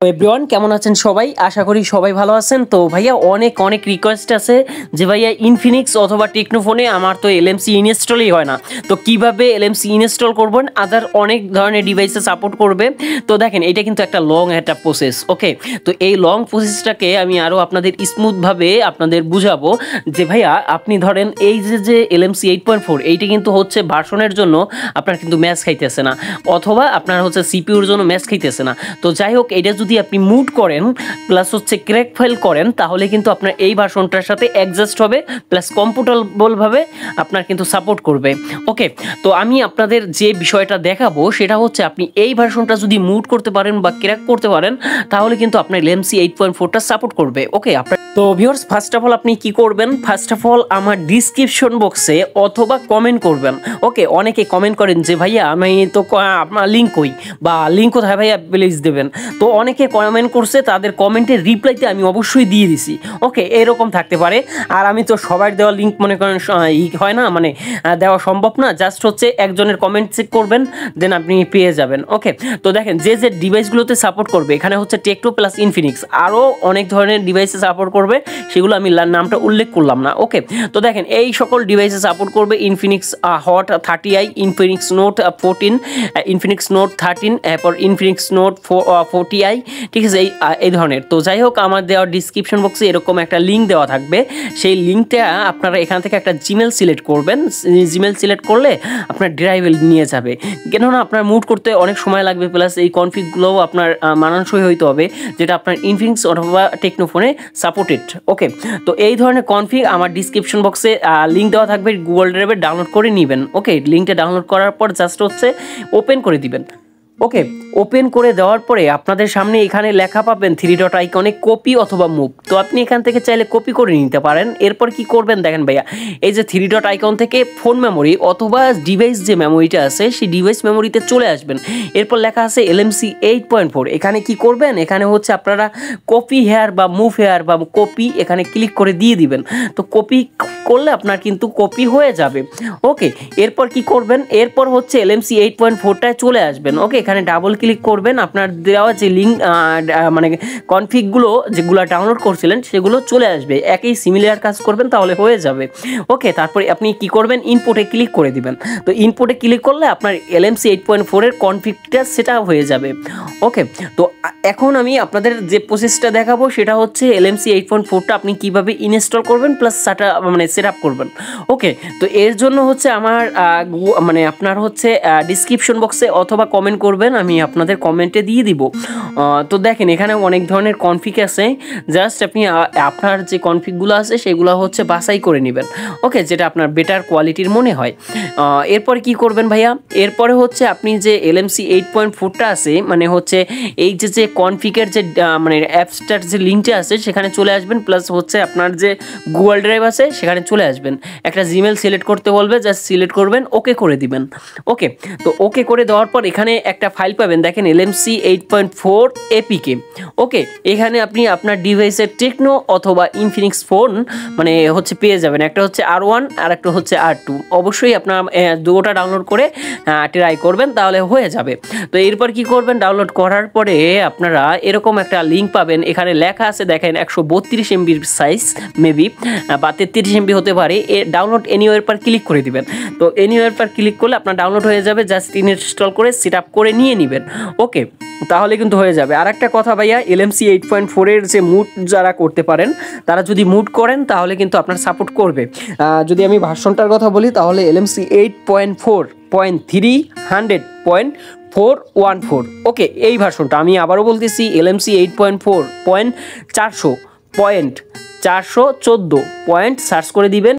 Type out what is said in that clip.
Everyone কেমন আছেন সবাই? আশা করি সবাই ভালো আছেন। তো ভাইয়া অনেক রিকোয়েস্ট আছে যে ভাইয়া ইনফিনিক্স অথবা টেকনোফোনে আমার তো এলএমসি ইনস্টলই হয় না, তো কিভাবে এলএমসি ইনস্টল করবেন, আদার অনেক ধরনের ডিভাইসে সাপোর্ট করবে। তো দেখেন এটা কিন্তু একটা লং একটা প্রসেস। ওকে, তো এই লং প্রসেসটাকে আমি আরও আপনাদের স্মুথভাবে আপনাদের বুঝাবো যে ভাইয়া আপনি ধরেন এই যে এলএমসি 8.4 এইটা কিন্তু হচ্ছে ভার্সনের জন্য আপনার কিন্তু ম্যাচ খাইতেছে না, অথবা আপনার হচ্ছে সিপিউর জন্য ম্যাচ খাইতেছে না। তো যাই হোক, এটা যদি আপনি মুড করেন প্লাস হচ্ছে ক্র্যাক ফাইল করেন তাহলে কিন্তু আপনার এই ভার্সনটার সাথে অ্যাডজাস্ট হবে, প্লাস কম্পিউটেবলভাবে আপনার কিন্তু সাপোর্ট করবে। ওকে, তো আমি আপনাদের যে বিষয়টা দেখাবো সেটা হচ্ছে আপনি এই ভার্সনটা যদি মুড করতে পারেন বা ক্র্যাক করতে পারেন তাহলে কিন্তু আপনার এলএমসি 8.4টা সাপোর্ট করবে। ওকে, আপনার তো ভিউয়ার্স ফার্স্ট অফ অল আপনি কি করবেন, ফার্স্ট অফ অল আমার ডিসক্রিপশন বক্সে অথবা কমেন্ট করবেন। ওকে, অনেকে কমেন্ট করেন যে ভাইয়া আমি তো আপনার লিঙ্ক কই বা লিঙ্ক কোথায় ভাইয়া প্লিজ দেবেন। তো অনেকে কমেন্ট করছে, তাদের কমেন্টের রিপ্লাইতে আমি অবশ্যই দিয়ে দিছি। ওকে, এরকম থাকতে পারে, আর আমি তো সবার দেওয়া লিঙ্ক মনে করেন হয় না, মানে দেওয়া সম্ভব না। জাস্ট হচ্ছে একজনের কমেন্ট চেক করবেন, দেন আপনি পেয়ে যাবেন। ওকে, তো দেখেন যে ডিভাইসগুলোতে সাপোর্ট করবে এখানে হচ্ছে টেকনো প্লাস ইনফিনিক্স, আরও অনেক ধরনের ডিভাইসে সাপোর্ট করবে, সেগুলো আমি নামটা উল্লেখ করলাম না। ওকে, তো দেখেন এই সকল ডিভাইসে সাপোর্ট করবে Infinix hot 30i, Infinix note 14, Infinix note 13, এরপর ইনফিনিক্স নোট 40i, ঠিক আছে, এই ধরনের। তো যাই হোক, আমার দেওয়া ডিসক্রিপশন বক্সে এরকম একটা লিঙ্ক দেওয়া থাকবে, সেই লিঙ্কটা আপনারা এখান থেকে একটা জিমেল সিলেক্ট করবেন। জিমেল সিলেক্ট করলে আপনার ড্রাইভে নিয়ে যাবে, কেননা আপনার মুড করতে অনেক সময় লাগবে, প্লাস এই কনফিগগুলোও আপনার মানানসই হইতে হবে, যেটা আপনার ইনফিনিক্স অথবা টেকনোফোনে সাপোর্টেড। ওকে, তো এই ধরনের কনফিগ আমার ডিসক্রিপশন বক্সে লিঙ্ক দেওয়া থাকবে, গুগল ড্রাইভে ডাউনলোড করে নেবেন। ওকে, লিঙ্কটা ডাউনলোড করার পর জাস্ট হচ্ছে ওপেন করে দিবেন। ওকে, ওপেন করে দেওয়ার পরে আপনাদের সামনে এখানে লেখা পাবেন 3 ডট আইকনে কপি অথবা মুভ। তো আপনি এখান থেকে চাইলে কপি করে নিতে পারেন। এরপর কি করবেন দেখেন ভাইয়া, এই যে 3 ডট আইকন থেকে ফোন মেমোরি অথবা ডিভাইস যে মেমোরিটা আছে সেই ডিভাইস মেমোরিতে চলে আসবেন। এরপর লেখা আছে এলএমসি 8.4, এখানে কি করবেন, এখানে হচ্ছে আপনারা কপি হেয়ার বা মুভ হেয়ার বা কপি এখানে ক্লিক করে দিয়ে দিবেন। তো কপি করলে আপনার কিন্তু কপি হয়ে যাবে। ওকে, এরপর কি করবেন, এরপর হচ্ছে এলএমসি 8.4টায় চলে আসবেন। ওকে, এখানে ডাবল ক্লিক করবেন, আপনার দেওয়া যে লিঙ্ক মানে কনফিগগুলো যেগুলো ডাউনলোড করছিলেন সেগুলো চলে আসবে, একই সিমিলার কাজ করবেন তাহলে হয়ে যাবে। ওকে, তারপরে আপনি কি করবেন, ইনপুটে ক্লিক করে দিবেন। তো ইনপুটে ক্লিক করলে আপনার এলএমসি 8.4-এর কনফিগটা সেটা হয়ে যাবে। ওকে, তো এখন আমি আপনাদের যে প্রসেসটা দেখাবো সেটা হচ্ছে এলএমসি 8.4টা আপনি কিভাবে ইনস্টল করবেন প্লাস সেটা মানে সেট আপ করবেন। ওকে, তো এর জন্য হচ্ছে আমার মানে আপনার হচ্ছে ডিসক্রিপশন বক্সে অথবা কমেন্ট করবেন, আমি আপনাদের কমেন্টে দিয়ে দিব। তো দেখেন এখানে অনেক ধরনের কনফিগ আছে, জাস্ট আপনি আপনার যে কনফিগগুলো আছে সেগুলো হচ্ছে বাছাই করে নেবেন। ওকে, যেটা আপনার বেটার কোয়ালিটির মনে হয়। এরপরে কি করবেন ভাইয়া, এরপরে হচ্ছে আপনি যে এলএমসি 8.4টা আছে মানে হচ্ছে এই যে কনফিগের যে মানে অ্যাপসটার যে লিঙ্কটা আছে সেখানে চলে আসবেন, প্লাস হচ্ছে আপনার যে গুগল ড্রাইভ আছে সেখানে চলে আসবেন। একটা জিমেল সিলেক্ট করতে বলবে, জাস্ট সিলেক্ট করবেন, ওকে করে দিবেন। ওকে, তো ওকে করে দেওয়ার পর এখানে একটা ফাইল পাবেন, দেখেন এলএমসি 8.4 এপিকে। ওকে, এখানে আপনি আপনার ডিভাইসের টেকনো অথবা ইনফিনিক্স ফোন মানে হচ্ছে পেয়ে যাবেন, একটা হচ্ছে R1 আর একটা হচ্ছে R2। অবশ্যই আপনার দুটোটা ডাউনলোড করে ট্রাই করবেন তাহলে হয়ে যাবে। তো এরপর কি করবেন, ডাউনলোড করার পরে আপনারা এরকম একটা লিঙ্ক পাবেন, এখানে লেখা আছে দেখেন 132 MBর সাইজ মেবি বা 33 MB হতে পারে। ডাউনলোড এনিওয়ের পর ক্লিক করে দিবেন। তো এনিওয়ের পর ক্লিক করলে আপনার ডাউনলোড হয়ে যাবে, জাস্ট ইনস্টল করে সেট আপ করে নিয়ে নেবেন। ওকে, তাহলে কিন্তু হয়ে যাবে। আর একটা কথা ভাইয়া, এলএমসি 8.4-এর যে মুড যারা করতে পারেন তারা যদি মুড করেন তাহলে কিন্তু আপনার সাপোর্ট করবে। যদি আমি ভার্সনটার কথা বলি তাহলে এলএমসি 8.4.300.414। ওকে, এই ভার্সনটা আমি আবারও বলতেছি, এলএমসি 8.4.414. সার্চ করে দিবেন।